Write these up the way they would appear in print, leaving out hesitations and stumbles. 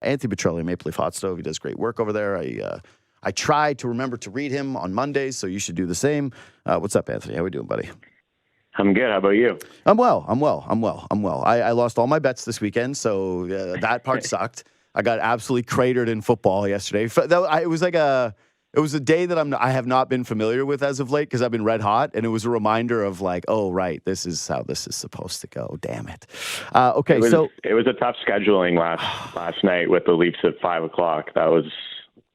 Anthony Petrelli, Maple Leaf Hot Stove. He does great work over there. I try to remember to read him on Mondays, so you should do the same. What's up, Anthony? How we doing, buddy? I'm good. How about you? I'm well. I lost all my bets this weekend, so that part sucked. I got absolutely cratered in football yesterday. It was a day that I have not been familiar with as of late because I've been red hot, and it was a reminder of like, oh right, this is how this is supposed to go. Damn it. Okay, so it was a tough scheduling last night with the Leafs at 5:00. That was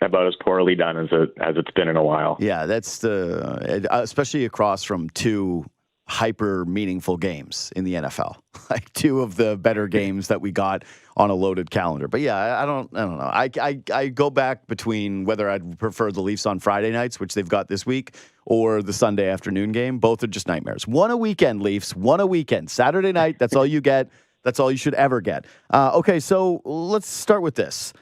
about as poorly done as it's been in a while. Yeah, that's especially across from two hyper meaningful games in the NFL, like two of the better games that we got on a loaded calendar. But yeah, I don't know. I go back between whether I'd prefer the Leafs on Friday nights, which they've got this week, or the Sunday afternoon game. Both are just nightmares. One a weekend, Leafs. One a weekend. Saturday night. That's all you get. That's all you should ever get. Okay, so let's start with this.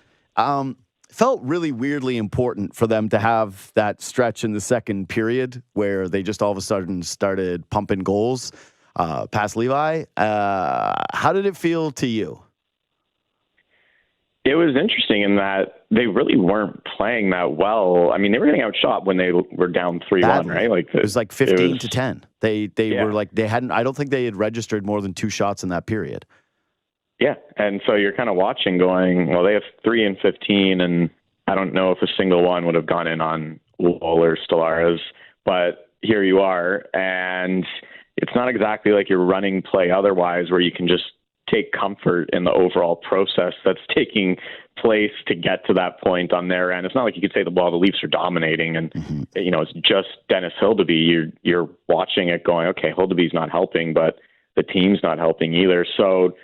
Felt really weirdly important for them to have that stretch in the second period where they just all of a sudden started pumping goals past Levi. How did it feel to you? It was interesting in that they really weren't playing that well. I mean, they were getting outshot when they were down 3-1, right? Like it was like 15-10. They were like they hadn't. I don't think they had registered more than 2 shots in that period. Yeah, and so you're kind of watching going, well, they have 3 and 15, and I don't know if a single one would have gone in on Wool or Stellaris, but here you are, and it's not exactly like you're running play otherwise where you can just take comfort in the overall process that's taking place to get to that point on their end. It's not like you could say the Leafs are dominating and, it's just Dennis Hildeby. You're watching it going, okay, Hildeby's not helping, but the team's not helping either. So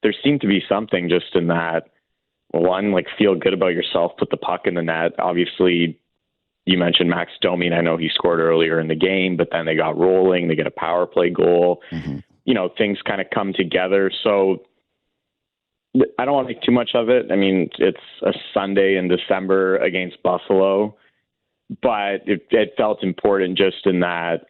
there seemed to be something just in that, one, like feel good about yourself, put the puck in the net. Obviously, you mentioned Max Domi, and I know he scored earlier in the game, but then they got rolling. They get a power play goal. Things kind of come together. So I don't want to make too much of it. I mean, it's a Sunday in December against Buffalo, but it felt important just in that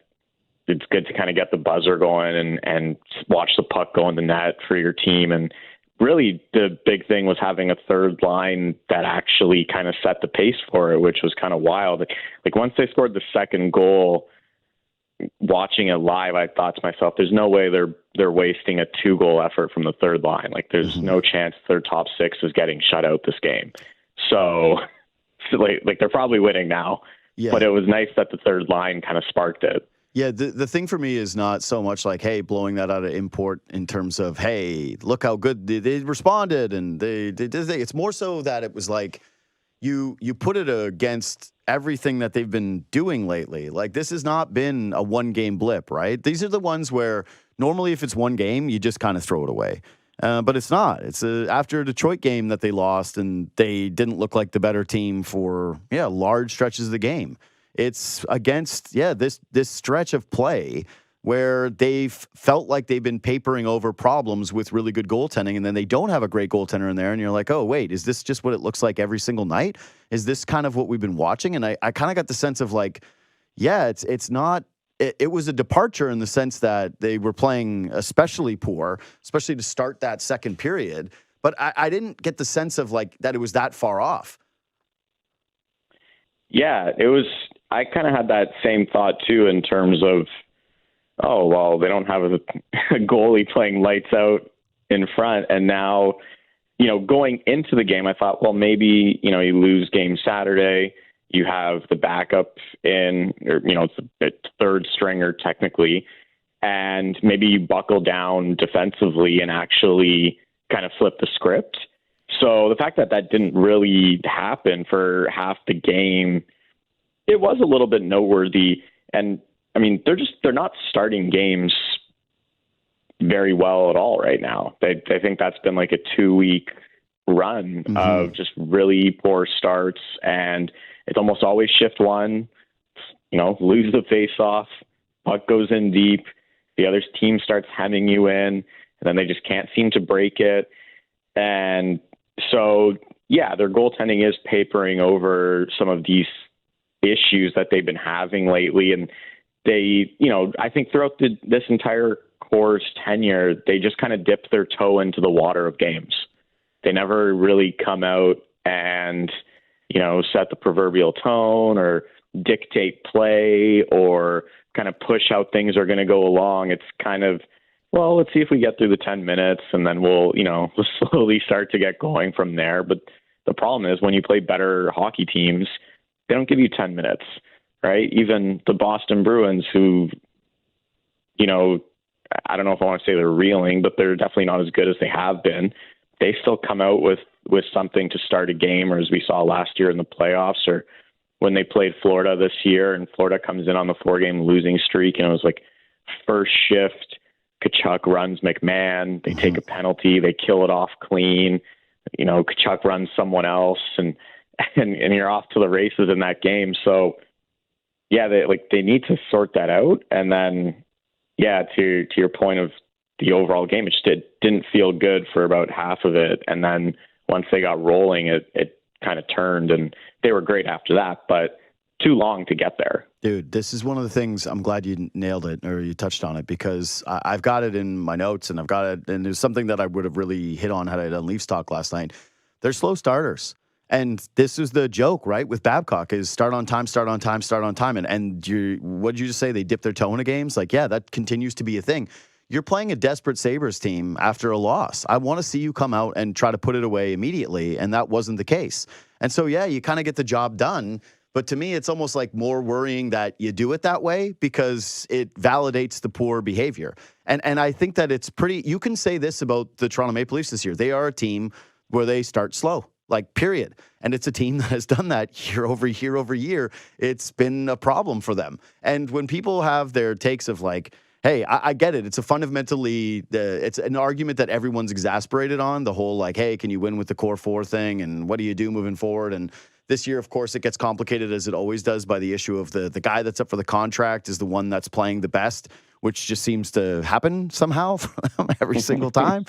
it's good to kind of get the buzzer going and watch the puck go in the net for your team. And really the big thing was having a third line that actually kind of set the pace for it, which was kind of wild. Like once they scored the second goal, watching it live, I thought to myself, there's no way they're wasting a 2-goal effort from the third line. Like there's no chance their top 6 is getting shut out this game. So like they're probably winning now, but it was nice that the third line kind of sparked it. Yeah, the thing for me is not so much like, hey, blowing that out of import in terms of, hey, look how good they responded and they did. It's more so that it was like you put it against everything that they've been doing lately. Like this has not been a 1-game blip, right? These are the ones where normally if it's 1 game, you just kind of throw it away. But it's not. It's after a Detroit game that they lost and they didn't look like the better team for large stretches of the game. It's against, this stretch of play where they've felt like they've been papering over problems with really good goaltending, and then they don't have a great goaltender in there, and you're like, oh, wait, is this just what it looks like every single night? Is this kind of what we've been watching? And I kind of got the sense of like, it's not – it was a departure in the sense that they were playing especially poor, especially to start that second period, but I didn't get the sense of like that it was that far off. Yeah, it was – I kind of had that same thought too in terms of, oh, well, they don't have a goalie playing lights out in front. And now, going into the game, I thought, well, maybe, you lose game Saturday. You have the backup in, or, it's a third stringer technically. And maybe you buckle down defensively and actually kind of flip the script. So the fact that didn't really happen for half the game, it was a little bit noteworthy. And I mean, they're not starting games very well at all right now. I think that's been like a 2-week run of just really poor starts. And it's almost always shift one, lose the face off, puck goes in deep. The other team starts hemming you in, and then they just can't seem to break it. And so, their goaltending is papering over some of these issues that they've been having lately. And they, I think throughout this entire core's tenure, they just kind of dipped their toe into the water of games. they never really come out and, set the proverbial tone or dictate play or kind of push how things are going to go along. It's kind of, well, let's see if we get through the 10 minutes and then we'll slowly start to get going from there. But the problem is when you play better hockey teams, they don't give you 10 minutes, right? Even the Boston Bruins, who, I don't know if I want to say they're reeling, but they're definitely not as good as they have been. They still come out with something to start a game, or as we saw last year in the playoffs, or when they played Florida this year, and Florida comes in on the 4-game losing streak, and it was like first shift, Tkachuk runs McMahon, they take a penalty, they kill it off clean, Tkachuk runs someone else, and you're off to the races in that game. So yeah, they need to sort that out. And then, yeah, to your point of the overall game, it just didn't feel good for about half of it. And then once they got rolling, it kind of turned, and they were great after that, but too long to get there. Dude, this is one of the things, I'm glad you nailed it or you touched on it, because I've got it in my notes, and I've got it, and there's something that I would have really hit on had I done Leafs talk last night. They're slow starters. And this is the joke, right, with Babcock is start on time, start on time, start on time. And what did you just say? They dip their toe into games? Like, yeah, that continues to be a thing. You're playing a desperate Sabres team after a loss. I want to see you come out and try to put it away immediately, and that wasn't the case. And so, yeah, you kind of get the job done. But to me, it's almost like more worrying that you do it that way because it validates the poor behavior. And I think that it's pretty – you can say this about the Toronto Maple Leafs this year. They are a team where they start slow. Like, period. And it's a team that has done that year over year over year. It's been a problem for them. And when people have their takes of like, hey, I get it. It's a fundamentally, it's an argument that everyone's exasperated on. The whole like, hey, can you win with the core four thing? And what do you do moving forward? And this year, of course, it gets complicated as it always does by the issue of the guy that's up for the contract is the one that's playing the best, which just seems to happen somehow every single time.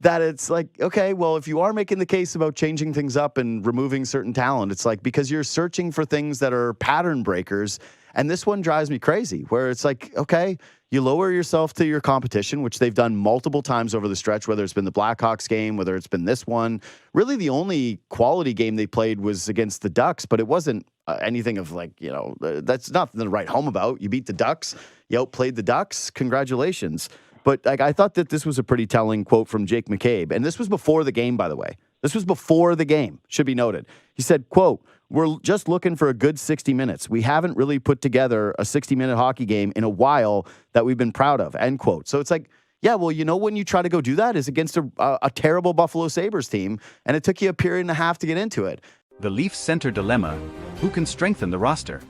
That it's like, okay, well, if you are making the case about changing things up and removing certain talent, it's like because you're searching for things that are pattern breakers. And this one drives me crazy where it's like, okay, you lower yourself to your competition, which they've done multiple times over the stretch, whether it's been the Blackhawks game, whether it's been this one. Really, the only quality game they played was against the Ducks, but it wasn't anything of like, that's nothing to write home about. You beat the Ducks, you outplayed the Ducks. Congratulations. But like, I thought that this was a pretty telling quote from Jake McCabe. And this was before the game, by the way. This was before the game, should be noted. He said, quote, "We're just looking for a good 60 minutes. We haven't really put together a 60-minute hockey game in a while that we've been proud of," end quote. So it's like, yeah, well, when you try to go do that is against a terrible Buffalo Sabres team, and it took you a period and a half to get into it. The Leafs center dilemma: who can strengthen the roster?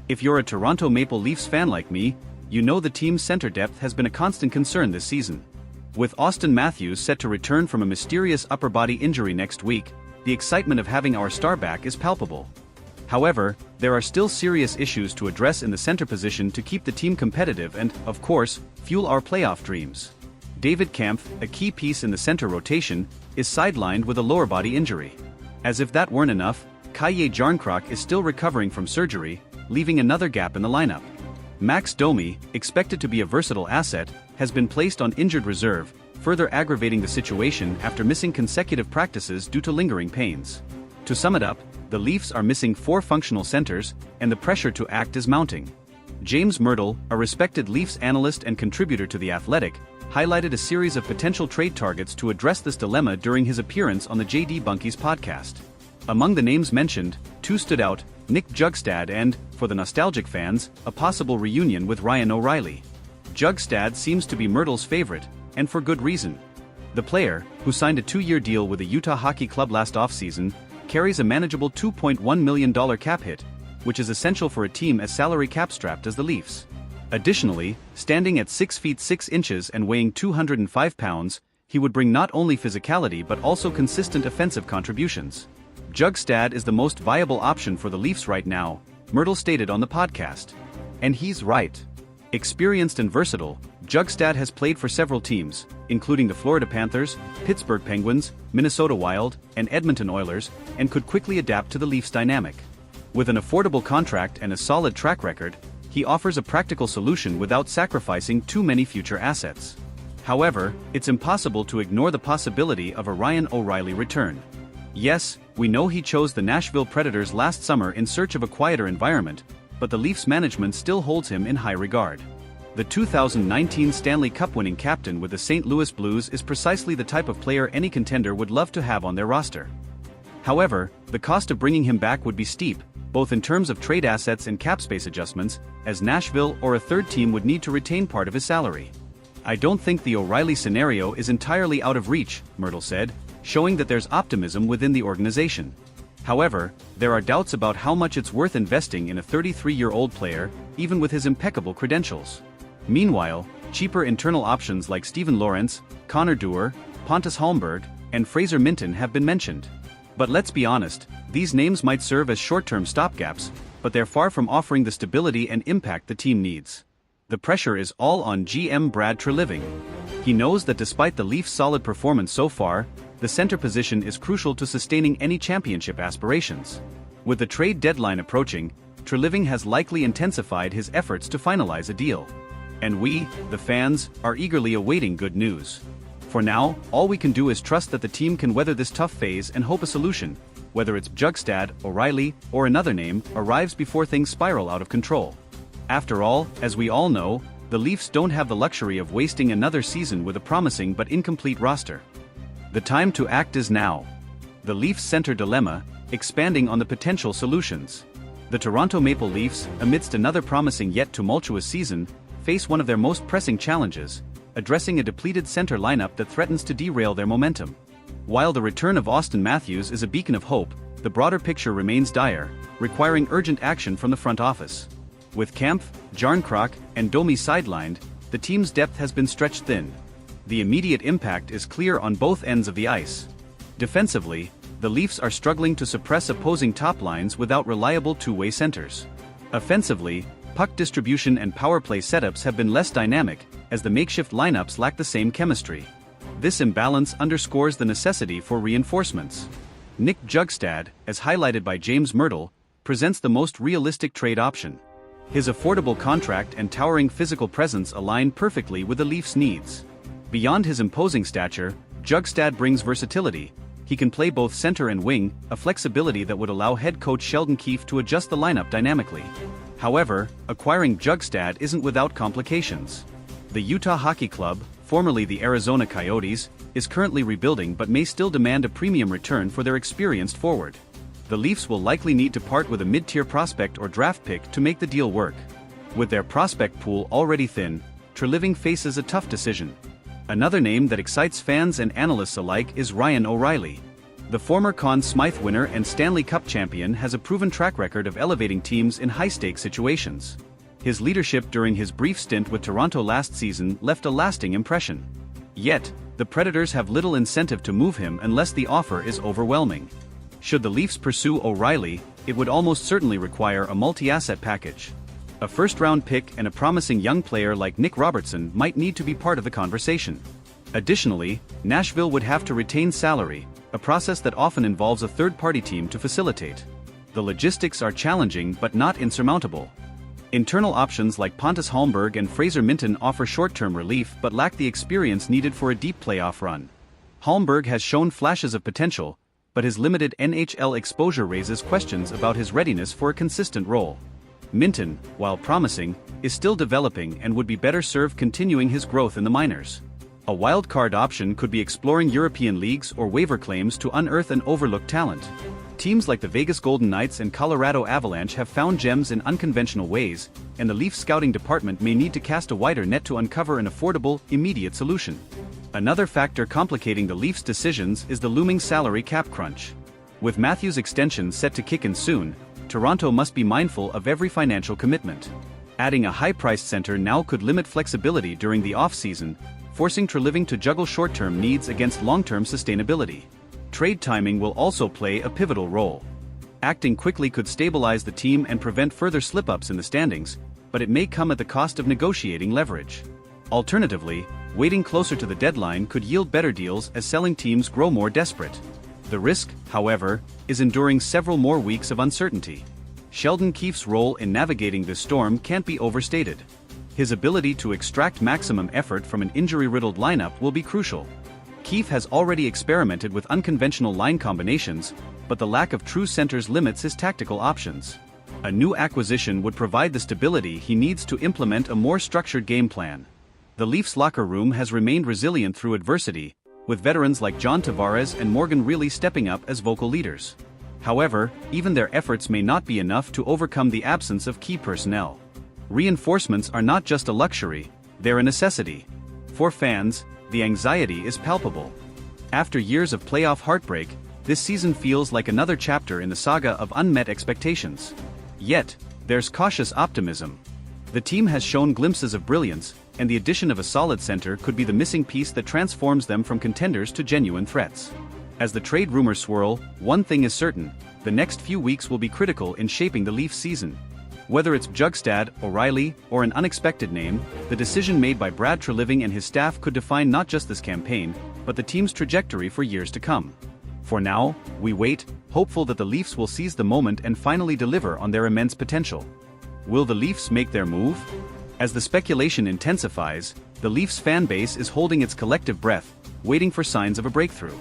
If you're a Toronto Maple Leafs fan like me, you know the team's center depth has been a constant concern this season. With Austin Matthews set to return from a mysterious upper body injury next week, the excitement of having our star back is palpable. However, there are still serious issues to address in the center position to keep the team competitive and, of course, fuel our playoff dreams. David Kampf, a key piece in the center rotation, is sidelined with a lower body injury. As if that weren't enough, Kaye Jarnkrok is still recovering from surgery, leaving another gap in the lineup. Max Domi, expected to be a versatile asset, has been placed on injured reserve, further aggravating the situation after missing consecutive practices due to lingering pains. To sum it up, the Leafs are missing 4 functional centers, and the pressure to act is mounting. James Myrtle, a respected Leafs analyst and contributor to The Athletic, highlighted a series of potential trade targets to address this dilemma during his appearance on the J.D. Bunky's podcast. Among the names mentioned, 2 stood out: Nick Jugstad and, for the nostalgic fans, a possible reunion with Ryan O'Reilly. Jugstad seems to be Myrtle's favorite, and for good reason. The player, who signed a 2-year deal with the Utah Hockey Club last offseason, carries a manageable $2.1 million cap hit, which is essential for a team as salary cap-strapped as the Leafs. Additionally, standing at 6 feet 6 inches and weighing 205 pounds, he would bring not only physicality but also consistent offensive contributions. Jugstad is the most viable option for the Leafs right now, Myrtle stated on the podcast. And he's right. Experienced and versatile, Jugstad has played for several teams, including the Florida Panthers, Pittsburgh Penguins, Minnesota Wild, and Edmonton Oilers, and could quickly adapt to the Leafs' dynamic. With an affordable contract and a solid track record, he offers a practical solution without sacrificing too many future assets. However, it's impossible to ignore the possibility of a Ryan O'Reilly return. Yes, we know he chose the Nashville Predators last summer in search of a quieter environment, but the Leafs management still holds him in high regard. The 2019 Stanley Cup winning captain with the St. Louis Blues is precisely the type of player any contender would love to have on their roster. However, the cost of bringing him back would be steep, both in terms of trade assets and cap space adjustments, as Nashville or a third team would need to retain part of his salary. I don't think the O'Reilly scenario is entirely out of reach, Myrtle said, showing that there's optimism within the organization. However, there are doubts about how much it's worth investing in a 33-year-old player, even with his impeccable credentials. Meanwhile, cheaper internal options like Steven Lorentz, Connor Dewar, Pontus Holmberg, and Fraser Minten have been mentioned. But let's be honest, these names might serve as short-term stopgaps, but they're far from offering the stability and impact the team needs. The pressure is all on GM Brad Treliving. He knows that despite the Leafs' solid performance so far, the center position is crucial to sustaining any championship aspirations. With the trade deadline approaching, Treliving has likely intensified his efforts to finalize a deal. And we, the fans, are eagerly awaiting good news. For now, all we can do is trust that the team can weather this tough phase and hope a solution, whether it's Bjugstad, O'Reilly, or another name, arrives before things spiral out of control. After all, as we all know, the Leafs don't have the luxury of wasting another season with a promising but incomplete roster. The time to act is now. The Leafs center dilemma, expanding on the potential solutions. The Toronto Maple Leafs, amidst another promising yet tumultuous season, face one of their most pressing challenges, addressing a depleted center lineup that threatens to derail their momentum. While the return of Auston Matthews is a beacon of hope, the broader picture remains dire, requiring urgent action from the front office. With Kampf, Jarnkrok, and Domi sidelined, the team's depth has been stretched thin. The immediate impact is clear on both ends of the ice. Defensively, the Leafs are struggling to suppress opposing top lines without reliable two-way centers. Offensively, puck distribution and power play setups have been less dynamic, as the makeshift lineups lack the same chemistry. This imbalance underscores the necessity for reinforcements. Nick Bjugstad, as highlighted by James Myrtle, presents the most realistic trade option. His affordable contract and towering physical presence align perfectly with the Leafs' needs. Beyond his imposing stature, Bjugstad brings versatility. He can play both center and wing, a flexibility that would allow head coach Sheldon Keefe to adjust the lineup dynamically. However, acquiring Bjugstad isn't without complications. The Utah Hockey Club, formerly the Arizona Coyotes, is currently rebuilding but may still demand a premium return for their experienced forward. The Leafs will likely need to part with a mid-tier prospect or draft pick to make the deal work. With their prospect pool already thin, Treliving faces a tough decision. Another name that excites fans and analysts alike is Ryan O'Reilly. The former Conn Smythe winner and Stanley Cup champion has a proven track record of elevating teams in high-stakes situations. His leadership during his brief stint with Toronto last season left a lasting impression. Yet, the Predators have little incentive to move him unless the offer is overwhelming. Should the Leafs pursue O'Reilly, it would almost certainly require a multi-asset package. A first-round pick and a promising young player like Nick Robertson might need to be part of the conversation. Additionally, Nashville would have to retain salary, a process that often involves a third-party team to facilitate. The logistics are challenging but not insurmountable. Internal options like Pontus Holmberg and Fraser Minten offer short-term relief but lack the experience needed for a deep playoff run. Holmberg has shown flashes of potential, but his limited NHL exposure raises questions about his readiness for a consistent role. Minten, while promising, is still developing and would be better served continuing his growth in the minors. A wild-card option could be exploring European leagues or waiver claims to unearth an overlooked talent. Teams like the Vegas Golden Knights and Colorado Avalanche have found gems in unconventional ways, and the Leafs scouting department may need to cast a wider net to uncover an affordable, immediate solution. Another factor complicating the Leafs' decisions is the looming salary cap crunch. With Matthews' extension set to kick in soon, Toronto must be mindful of every financial commitment. Adding a high-priced center now could limit flexibility during the off-season, forcing Treliving to juggle short-term needs against long-term sustainability. Trade timing will also play a pivotal role. Acting quickly could stabilize the team and prevent further slip-ups in the standings, but it may come at the cost of negotiating leverage. Alternatively, waiting closer to the deadline could yield better deals as selling teams grow more desperate. The risk, however, is enduring several more weeks of uncertainty. Sheldon Keefe's role in navigating this storm can't be overstated. His ability to extract maximum effort from an injury-riddled lineup will be crucial. Keefe has already experimented with unconventional line combinations, but the lack of true centers limits his tactical options. A new acquisition would provide the stability he needs to implement a more structured game plan. The Leafs locker room has remained resilient through adversity, with veterans like John Tavares and Morgan Rielly stepping up as vocal leaders. However, even their efforts may not be enough to overcome the absence of key personnel. Reinforcements are not just a luxury, they're a necessity. For fans, the anxiety is palpable. After years of playoff heartbreak, this season feels like another chapter in the saga of unmet expectations. Yet, there's cautious optimism. The team has shown glimpses of brilliance, and the addition of a solid center could be the missing piece that transforms them from contenders to genuine threats. As the trade rumors swirl, one thing is certain: the next few weeks will be critical in shaping the Leafs season. Whether it's Bjugstad, O'Reilly, or an unexpected name, the decision made by Brad Treliving and his staff could define not just this campaign, but the team's trajectory for years to come. For now, we wait, hopeful that the Leafs will seize the moment and finally deliver on their immense potential. Will the Leafs make their move? As the speculation intensifies, the Leafs fan base is holding its collective breath, waiting for signs of a breakthrough.